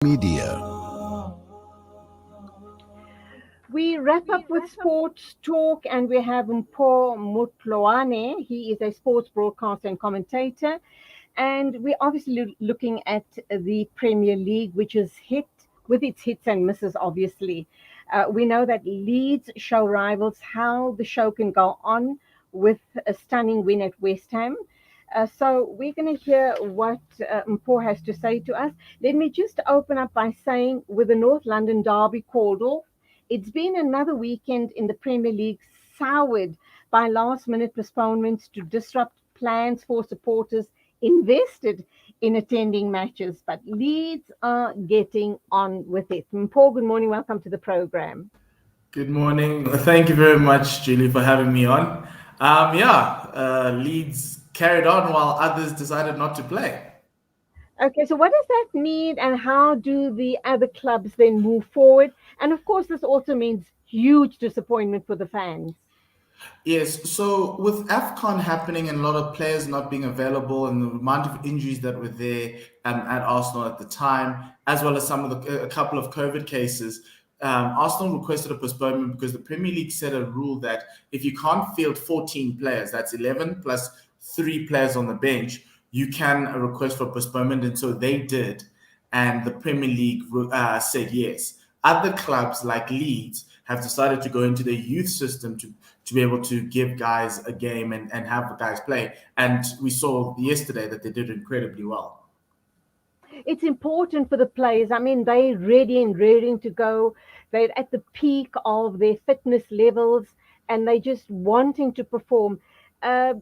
Media. We wrap up with sports talk, and we have Mpho Mutloane. He is a sports broadcaster and commentator. And we're obviously looking at the Premier League, which is hit with its hits and misses, obviously. We know that Leeds show rivals how the show can go on with a stunning win at West Ham. So we're going to hear what Mpho has to say to us. Let me just open up by saying, with the North London derby called off, it's been another weekend in the Premier League soured by last minute postponements to disrupt plans for supporters invested in attending matches. But Leeds are getting on with it. Paul, good morning. Welcome to the program. Good morning. Thank you very much, Julie, for having me on. Leeds carried on while others decided not to play. Okay, so what does that mean, and how do the other clubs then move forward? And of course, this also means huge disappointment for the fans. Yes, so with AFCON happening and a lot of players not being available and the amount of injuries that were there at Arsenal at the time, as well as a couple of COVID cases, Arsenal requested a postponement because the Premier League set a rule that if you can't field 14 players, that's 11 plus 3 players on the bench, you can request for postponement. And so they did. And the Premier League said yes. Other clubs like Leeds have decided to go into their youth system to be able to give guys a game and have the guys play. And we saw yesterday that they did incredibly well. It's important for the players. I mean, they're ready and raring to go. They're at the peak of their fitness levels and they just wanting to perform.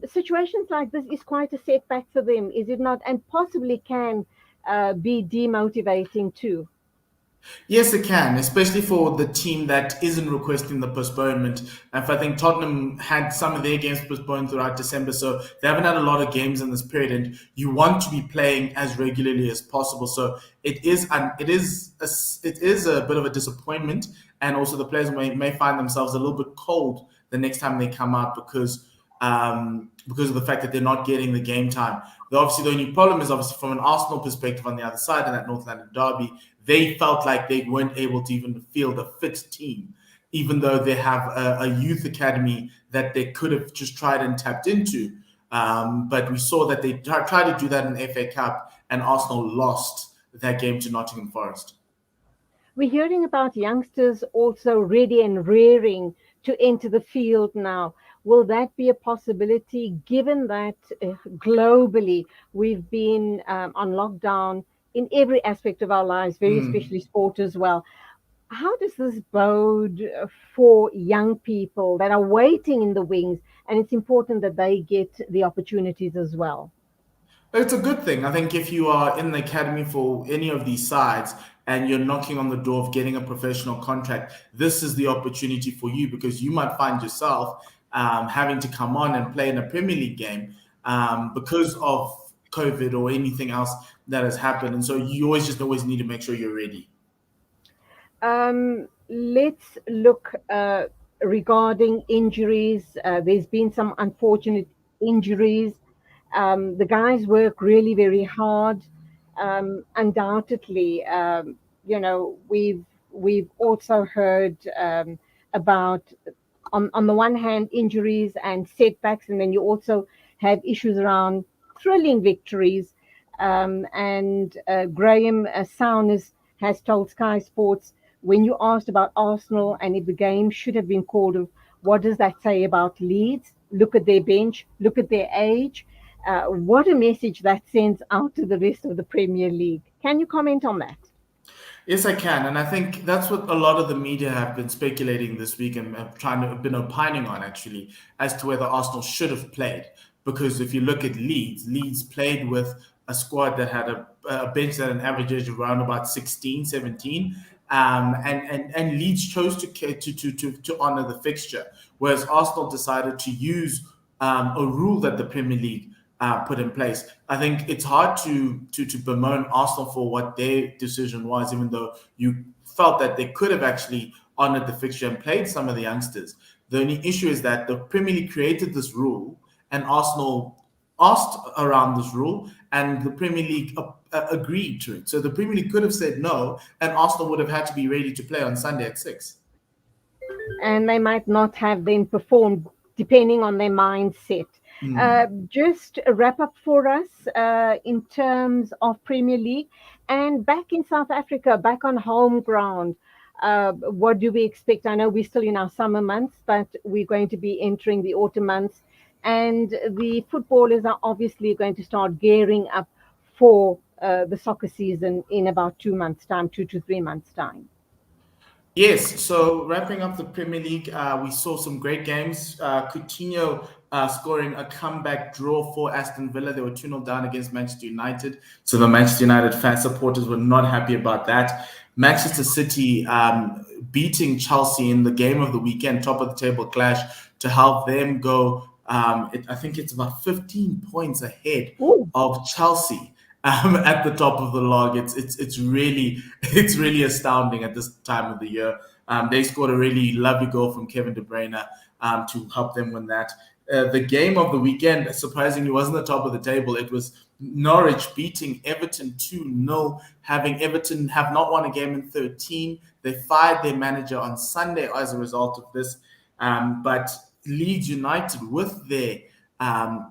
Situations like this is quite a setback for them, is it not? And possibly can be demotivating too. Yes, it can, especially for the team that isn't requesting the postponement. And I think Tottenham had some of their games postponed throughout December, so they haven't had a lot of games in this period. And you want to be playing as regularly as possible. So it is a bit of a disappointment, and also the players may find themselves a little bit cold the next time they come out because of the fact that they're not getting the game time. Obviously, the only problem is obviously from an Arsenal perspective on the other side in that North London derby, they felt like they weren't able to even field a fit team, even though they have a youth academy that they could have just tried and tapped into. But we saw that they tried to do that in the FA Cup, and Arsenal lost that game to Nottingham Forest. We're hearing about youngsters also ready and raring to enter the field now. Will that be a possibility given that globally we've been on lockdown in every aspect of our lives, very especially sport as well? How does this bode for young people that are waiting in the wings? And it's important that they get the opportunities as well. It's a good thing. I think if you are in the academy for any of these sides and you're knocking on the door of getting a professional contract, this is the opportunity for you because you might find yourself having to come on and play in a Premier League game because of COVID or anything else that has happened. And so you always need to make sure you're ready. Let's look regarding injuries. There's been some unfortunate injuries. The guys work really very hard. Undoubtedly, we've also heard about on the one hand injuries and setbacks, and then you also have issues around thrilling victories. And Graham Souness has told Sky Sports, when you asked about Arsenal and if the game should have been called off, what does that say about Leeds? Look at their bench, look at their age. What a message that sends out to the rest of the Premier League. Can you comment on that? Yes, I can, and I think that's what a lot of the media have been speculating this week and have been opining on actually as to whether Arsenal should have played. Because if you look at Leeds played with a squad that had a bench that had an average age of around about 16, 17. And Leeds chose to honor the fixture, whereas Arsenal decided to use a rule that the Premier League put in place. I think it's hard to bemoan Arsenal for what their decision was, even though you felt that they could have actually honored the fixture and played some of the youngsters. The only issue is that the Premier League created this rule, and Arsenal asked around this rule, and the Premier League agreed to it. So the Premier League could have said no, and Arsenal would have had to be ready to play on Sunday at 6. And they might not have then performed depending on their mindset. Just a wrap up for us in terms of Premier League and back in South Africa, back on home ground. What do we expect? I know we're still in our summer months, but we're going to be entering the autumn months, and the footballers are obviously going to start gearing up for the soccer season in about 2 months' time, 2 to 3 months' time. Yes, so wrapping up the Premier League, we saw some great games. Coutinho scoring a comeback draw for Aston Villa. They were 2-0 down against Manchester United. So the Manchester United fan supporters were not happy about that. Manchester City beating Chelsea in the game of the weekend, top of the table clash, to help them go, I think it's about 15 points ahead Ooh. of Chelsea. At the top of the log. It's really it's really astounding at this time of the year. They scored a really lovely goal from Kevin De Bruyne to help them win that. The game of the weekend, surprisingly, wasn't the top of the table. It was Norwich beating Everton 2-0, having Everton have not won a game in 13. They fired their manager on Sunday as a result of this. But Leeds United, with their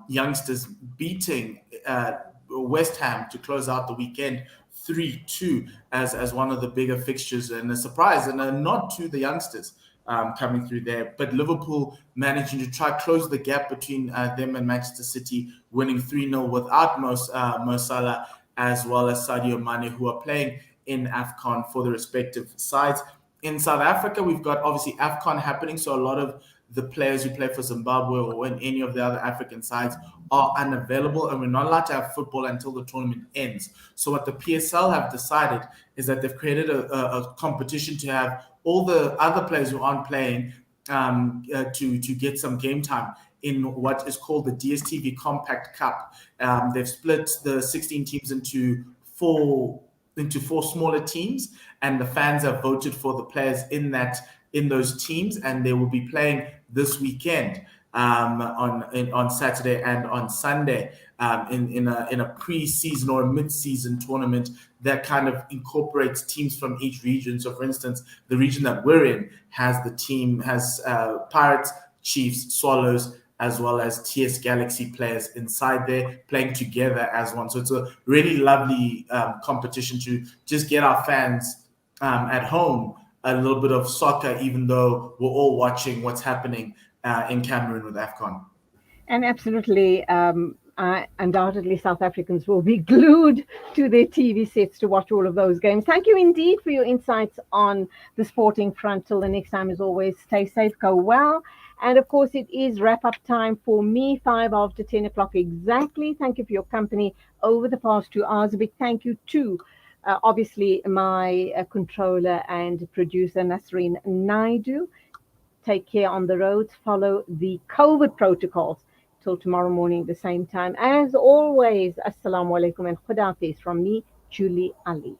youngsters, beating West Ham to close out the weekend 3-2 as one of the bigger fixtures, and a surprise and a nod to the youngsters coming through there. But Liverpool managing to try close the gap between them and Manchester City, winning 3-0 without Mo Salah as well as Sadio Mane, who are playing in AFCON for the respective sides. In South Africa, we've got obviously AFCON happening, so a lot of the players who play for Zimbabwe or in any of the other African sides are unavailable, and we're not allowed to have football until the tournament ends. So what the PSL have decided is that they've created a competition to have all the other players who aren't playing to get some game time in what is called the DStv Compact Cup. They've split the 16 teams into four smaller teams, and the fans have voted for the players in those teams, and they will be playing this weekend on Saturday and on Sunday in a pre-season or a mid-season tournament that kind of incorporates teams from each region. So, for instance, the region that we're in has Pirates, Chiefs, Swallows, as well as TS Galaxy players inside there playing together as one. So it's a really lovely competition to just get our fans at home a little bit of soccer, even though we're all watching what's happening in Cameroon with AFCON. And absolutely, undoubtedly, South Africans will be glued to their TV sets to watch all of those games. Thank you indeed for your insights on the sporting front. Till the next time, as always, stay safe, go well. And of course, it is wrap up time for me, 5 after 10 o'clock exactly. Thank you for your company over the past 2 hours. A big thank you to obviously my controller and producer, Nasreen Naidu. Take care on the roads, follow the COVID protocols. Till tomorrow morning, the same time. As always, Assalamu alaikum and Khuda Hafiz from me, Julie Ali.